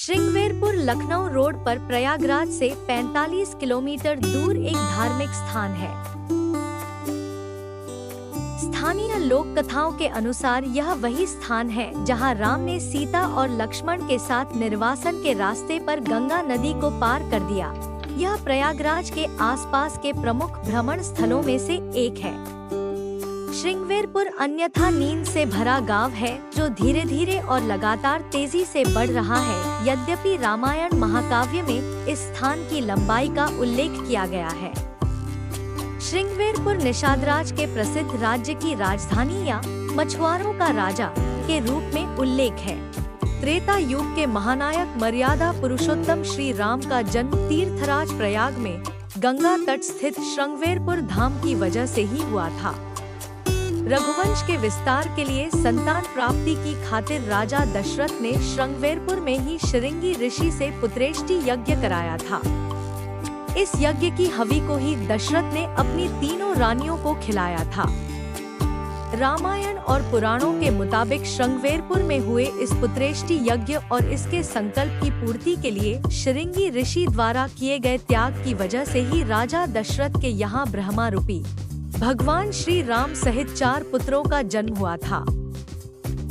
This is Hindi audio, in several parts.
श्रृंगवेरपुर लखनऊ रोड पर प्रयागराज से 45 किलोमीटर दूर एक धार्मिक स्थान है। स्थानीय लोक कथाओं के अनुसार यह वही स्थान है जहां राम ने सीता और लक्ष्मण के साथ निर्वासन के रास्ते पर गंगा नदी को पार कर दिया। यह प्रयागराज के आसपास के प्रमुख भ्रमण स्थलों में से एक है। श्रृंगवेरपुर अन्यथा नींद से भरा गांव है जो धीरे धीरे और लगातार तेजी से बढ़ रहा है। यद्यपि रामायण महाकाव्य में इस स्थान की लंबाई का उल्लेख किया गया है। श्रृंगवेरपुर निषादराज के प्रसिद्ध राज्य की राजधानी या मछुआरों का राजा के रूप में उल्लेख है। त्रेता युग के महानायक मर्यादा पुरुषोत्तम श्री राम का जन्म तीर्थराज प्रयाग में गंगा तट स्थित श्रृंगवेरपुर धाम की वजह से ही हुआ था। रघुवंश के विस्तार के लिए संतान प्राप्ति की खातिर राजा दशरथ ने श्रृंगवेरपुर में ही शृंगी ऋषि से पुत्रेष्टि यज्ञ कराया था। इस यज्ञ की हवि को ही दशरथ ने अपनी तीनों रानियों को खिलाया था। रामायण और पुराणों के मुताबिक श्रृंगवेरपुर में हुए इस पुत्रेष्टि यज्ञ और इसके संकल्प की पूर्ति के लिए शृंगी ऋषि द्वारा किए गए त्याग की वजह से ही राजा दशरथ के यहाँ ब्रह्मा रूपी भगवान श्री राम सहित 4 पुत्रों का जन्म हुआ था।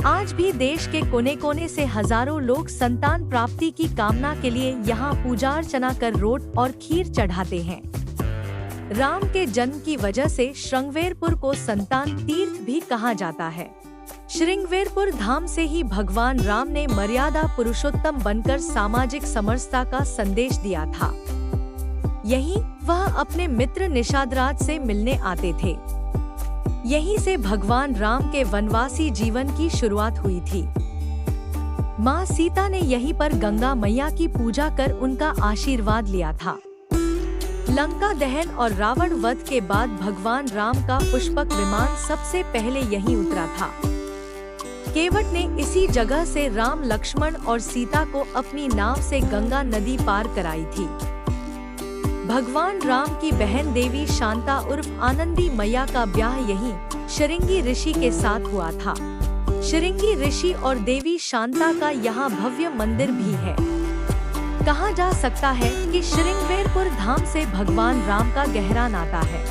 आज भी देश के कोने कोने से हजारों लोग संतान प्राप्ति की कामना के लिए यहाँ पूजा अर्चना कर रोट और खीर चढ़ाते हैं। राम के जन्म की वजह से श्रृंगवेरपुर को संतान तीर्थ भी कहा जाता है। श्रृंगवेरपुर धाम से ही भगवान राम ने मर्यादा पुरुषोत्तम बनकर सामाजिक समरसता का संदेश दिया था। यहीं वह अपने मित्र निषादराज से मिलने आते थे। यहीं से भगवान राम के वनवासी जीवन की शुरुआत हुई थी। माँ सीता ने यहीं पर गंगा मैया की पूजा कर उनका आशीर्वाद लिया था। लंका दहन और रावण वध के बाद भगवान राम का पुष्पक विमान सबसे पहले यहीं उतरा था। केवट ने इसी जगह से राम, लक्ष्मण और सीता को अपनी नाव से गंगा नदी पार कराई थी। भगवान राम की बहन देवी शांता उर्फ आनंदी मैया का ब्याह यहीं शृंगी ऋषि के साथ हुआ था। शृंगी ऋषि और देवी शांता का यहाँ भव्य मंदिर भी है। कहा जा सकता है कि श्रृंगवेरपुर धाम से भगवान राम का गहरा नाता है।